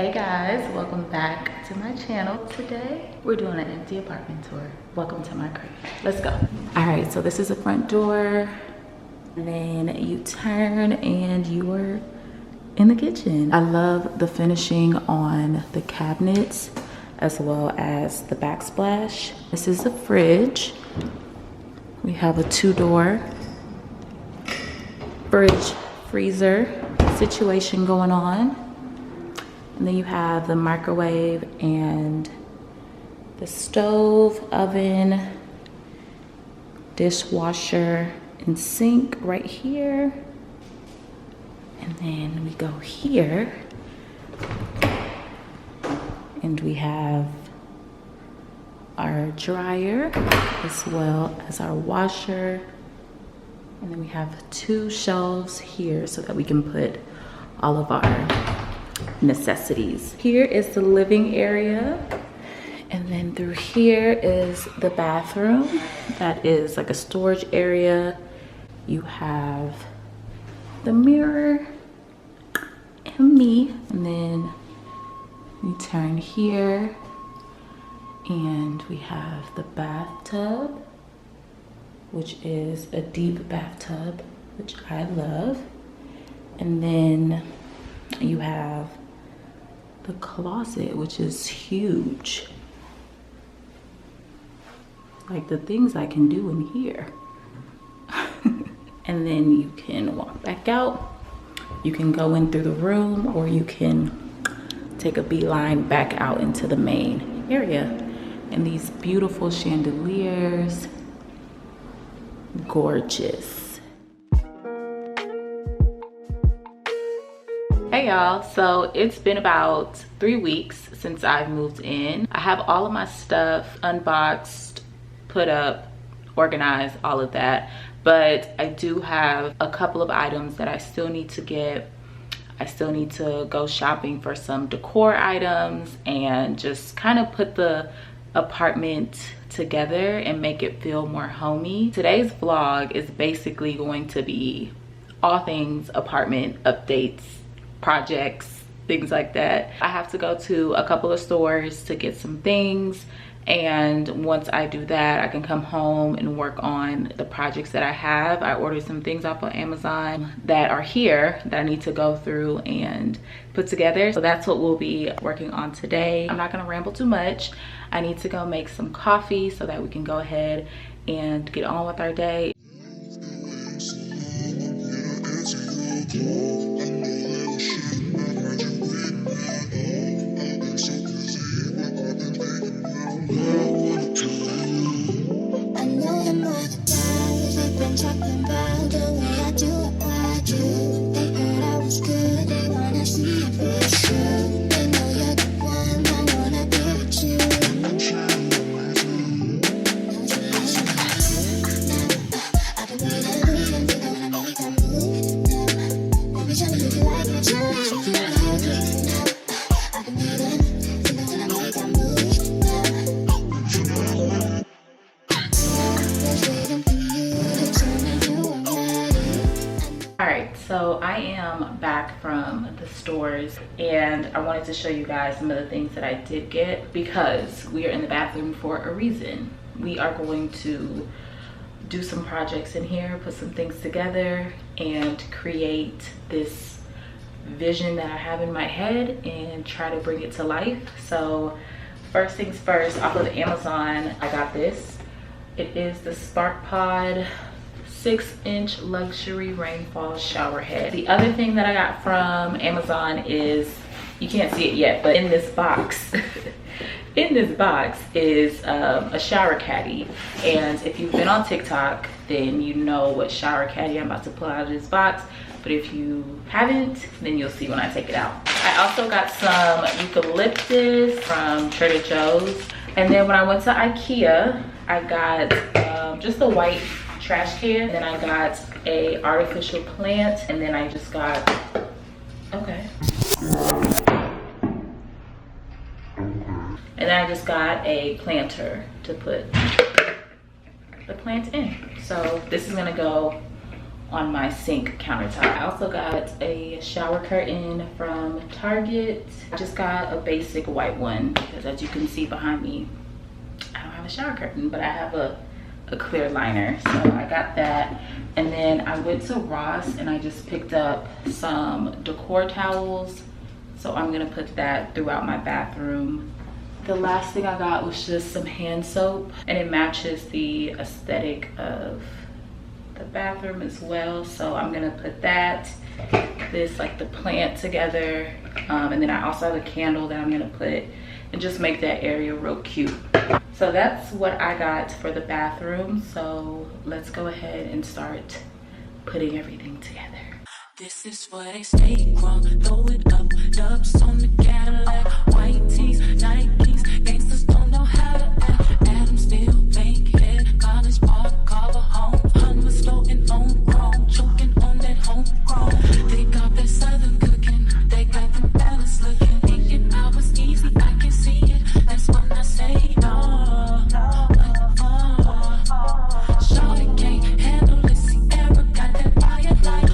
Hey guys, welcome back to my channel. Today we're doing an empty apartment tour. Welcome to my crib. Let's go. All right, so this is the front door, and then you turn and you are in the kitchen. I love the finishing on the cabinets as well as the backsplash. This is the fridge. We have a 2-door fridge freezer situation going on. And then you have the microwave and the stove, oven, dishwasher, and sink right here. And then we go here and we have our dryer as well as our washer. And then we have 2 shelves here so that we can put all of our necessities. Here is the living area. And then through here is the bathroom. That is like a storage area. You have the mirror and me. And then we turn here and we have the bathtub, which is a deep bathtub, which I love. And then you have the closet, which is huge. Like the things I can do in here. And then you can walk back out. You can go in through the room, or you can take a beeline back out into the main area. And these beautiful chandeliers, gorgeous. Hey y'all, so it's been about 3 weeks since I've moved in. I have all of my stuff unboxed, put up, organized, all of that. But I do have a couple of items that I still need to get. I still need to go shopping for some decor items and just kind of put the apartment together and make it feel more homey. Today's vlog is basically going to be all things apartment updates, projects, things like that. I have to go to a couple of stores to get some things, and once I do that, I can come home and work on the projects that I have. I ordered some things off of Amazon that are here that I need to go through and put together. So that's what we'll be working on today. I'm not gonna ramble too much. I need to go make some coffee so that we can go ahead and get on with our day. So I am back from the stores, and I wanted to show you guys some of the things that I did get because we are in the bathroom for a reason. We are going to do some projects in here, put some things together, and create this vision that I have in my head and try to bring it to life. So first things first, off of Amazon, I got this. It is the Spark Pod 6-inch luxury rainfall shower head. The other thing that I got from Amazon is, you can't see it yet, but in this box in this box is a shower caddy. And if you've been on TikTok, then you know what shower caddy I'm about to pull out of this box. But if you haven't, then you'll see when I take it out. I also got some eucalyptus from Trader Joe's. And then when I went to IKEA, I got just a white trash can, and then I got a artificial plant, and then I just got, okay. And then I just got a planter to put the plant in. So this is gonna go on my sink countertop. I also got a shower curtain from Target. I just got a basic white one because, as you can see behind me, I don't have a shower curtain, but I have a clear liner. So I got that. And then I went to Ross and I just picked up some decor towels. So I'm gonna put that throughout my bathroom. The last thing I got was just some hand soap, and it matches the aesthetic of the bathroom as well. So I'm gonna put that, this like the plant together, and then I also have a candle that I'm gonna put and just make that area real cute. So that's what I got for the bathroom. So let's go ahead and start putting everything together. This is where they stay from. Throw it up, dubs on the Cadillac, white tees, Nikes. Gangsters don't know how to act. Adam still make it. College park, carver home. Hummers floating on chrome, choking on that homegrown. They got that southern cooking. They got the balance looking. Thinking I was easy, I can see it. That's when I say no. Shawty can't handle it. Sierra got that fire like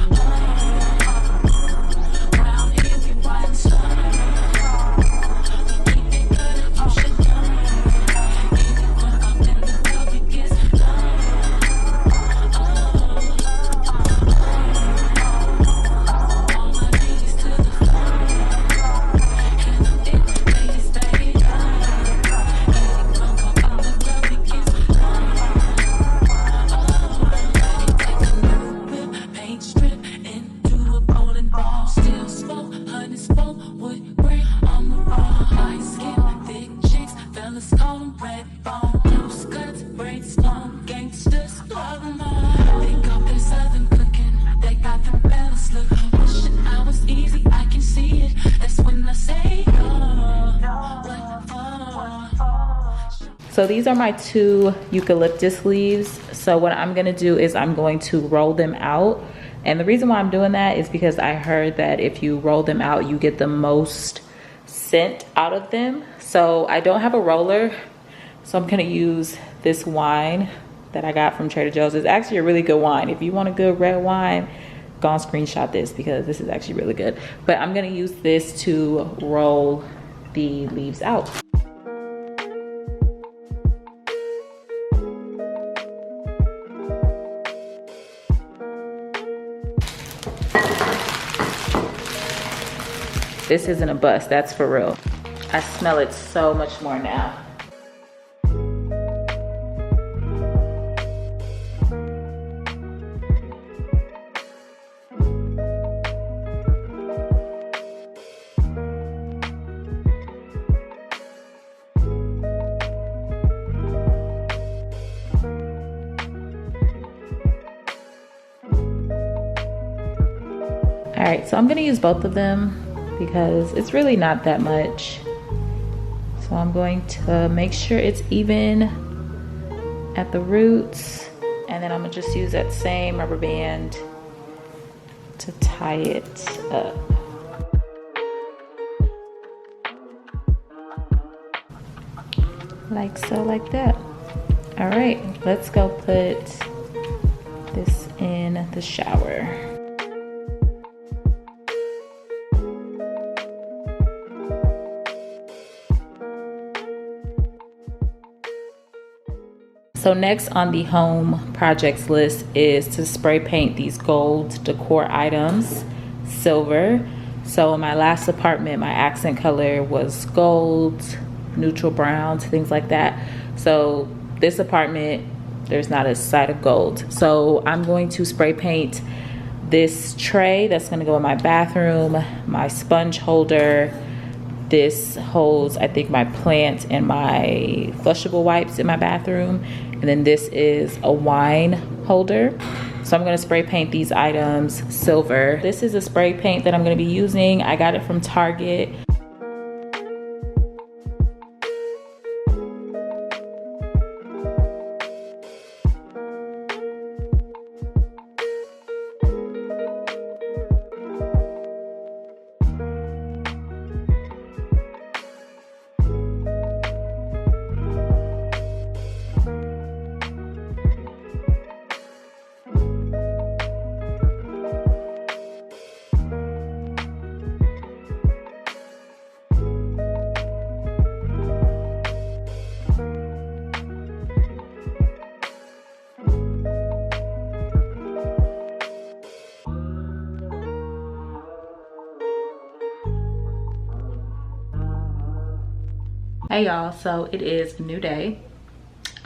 So these are my 2 eucalyptus leaves. So what I'm gonna do is I'm going to roll them out. And the reason why I'm doing that is because I heard that if you roll them out, you get the most scent out of them. So I don't have a roller, so I'm gonna use this wine that I got from Trader Joe's. It's actually a really good wine. If you want a good red wine, go and screenshot this because this is actually really good. But I'm gonna use this to roll the leaves out. This isn't a bust, that's for real. I smell it so much more now. All right, so I'm gonna use both of them because it's really not that much. So I'm going to make sure it's even at the roots, and then I'm gonna just use that same rubber band to tie it up. Like so, like that. All right, let's go put this in the shower. So next on the home projects list is to spray paint these gold decor items silver. So in my last apartment, my accent color was gold, neutral browns, things like that. So this apartment, there's not a sight of gold. So I'm going to spray paint this tray that's gonna go in my bathroom, my sponge holder. This holds, I think, my plant and my flushable wipes in my bathroom. And then this is a wine holder. So I'm gonna spray paint these items silver. This is a spray paint that I'm gonna be using. I got it from Target. Hey y'all, so it is a new day.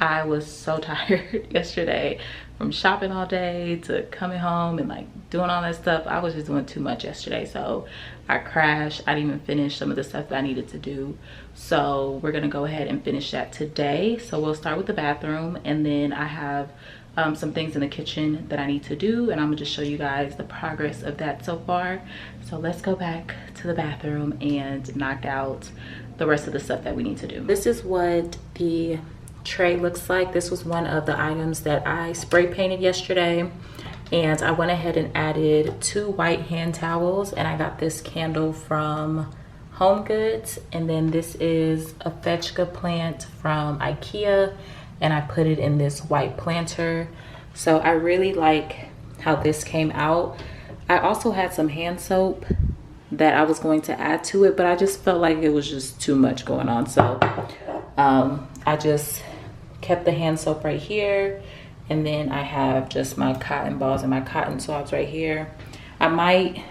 I was so tired yesterday from shopping all day to coming home and like doing all that stuff. I was just doing too much yesterday, so I crashed. I didn't even finish some of the stuff that I needed to do. So we're gonna go ahead and finish that today. So we'll start with the bathroom, and then I have some things in the kitchen that I need to do, and I'm gonna just show you guys the progress of that so far. So let's go back to the bathroom and knock out the rest of the stuff that we need to do. This is what the tray looks like. This was one of the items that I spray painted yesterday, and I went ahead and added 2 white hand towels, and I got this candle from Home Goods, and then this is a fetchka plant from IKEA, and I put it in this white planter. So I really like how this came out. I also had some hand soap that I was going to add to it, but I just felt like it was just too much going on. So I just kept the hand soap right here, and then I have just my cotton balls and my cotton swabs right here. I might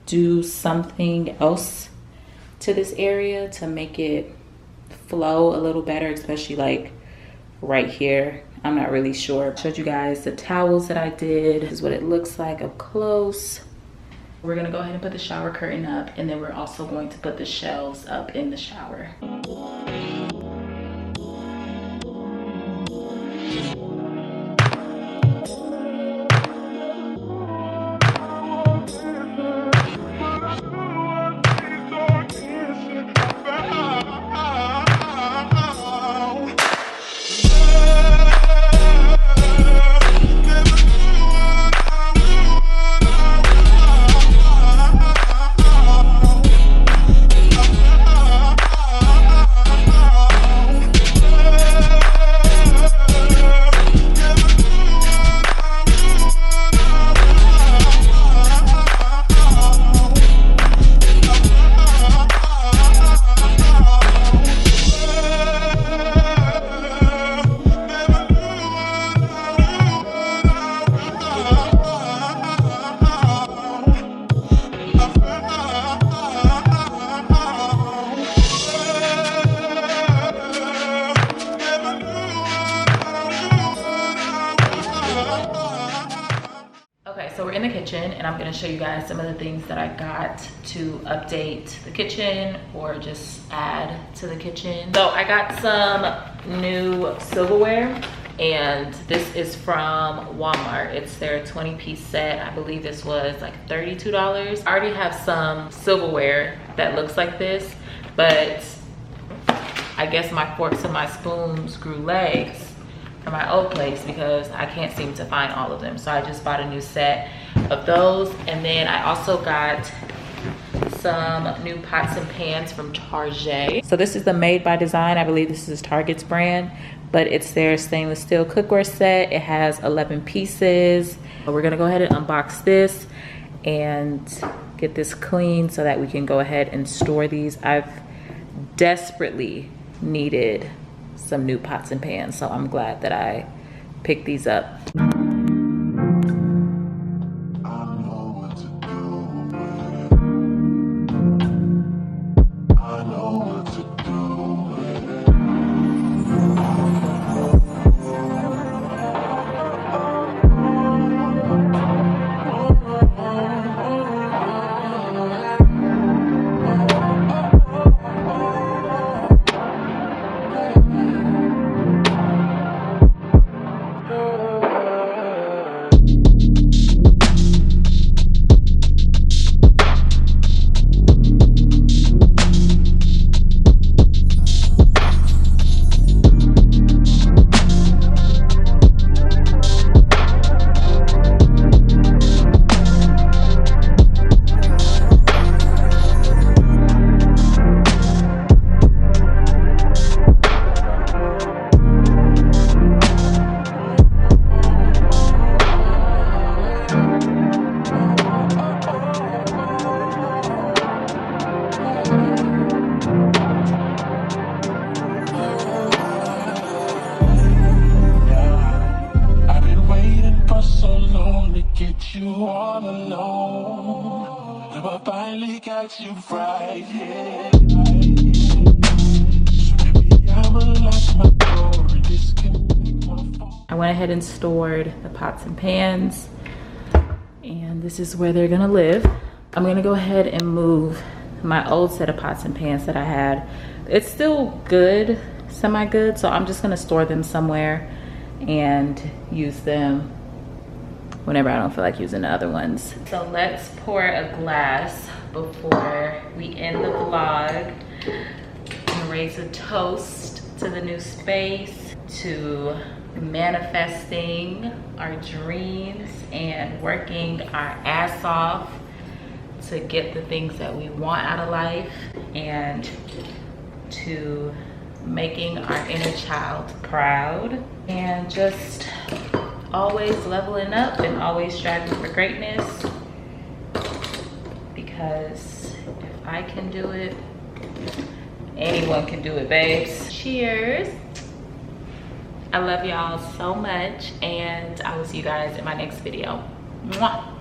do something else to this area to make it flow a little better, especially like right here. I'm not really sure. I showed you guys the towels that I did. This is what it looks like up close. We're gonna go ahead and put the shower curtain up, and then we're also going to put the shelves up in the shower. So we're in the kitchen, and I'm gonna show you guys some of the things that I got to update the kitchen or just add to the kitchen. So I got some new silverware, and this is from Walmart. It's their 20-piece set. I believe this was like $32. I already have some silverware that looks like this, but I guess my forks and my spoons grew legs from my old place because I can't seem to find all of them. So I just bought a new set of those. And then I also got some new pots and pans from Target. So this is the Made by Design. I believe this is Target's brand, but it's their stainless steel cookware set. It has 11 pieces. So we're gonna go ahead and unbox this and get this clean so that we can go ahead and store these. I've desperately needed some new pots and pans, so I'm glad that I picked these up. finally got you right here. went ahead and stored the pots and pans, and this is where they're gonna live. I'm gonna go ahead and move my old set of pots and pans that I had. It's still good, semi-good, so I'm just gonna store them somewhere and use them whenever I don't feel like using the other ones. So let's pour a glass before we end the vlog and raise a toast to the new space, to manifesting our dreams and working our ass off to get the things that we want out of life, and to making our inner child proud, and just always leveling up and always striving for greatness, because if I can do it, anyone can do it, babes. Cheers. I love y'all so much, and I will see you guys in my next video. Mwah.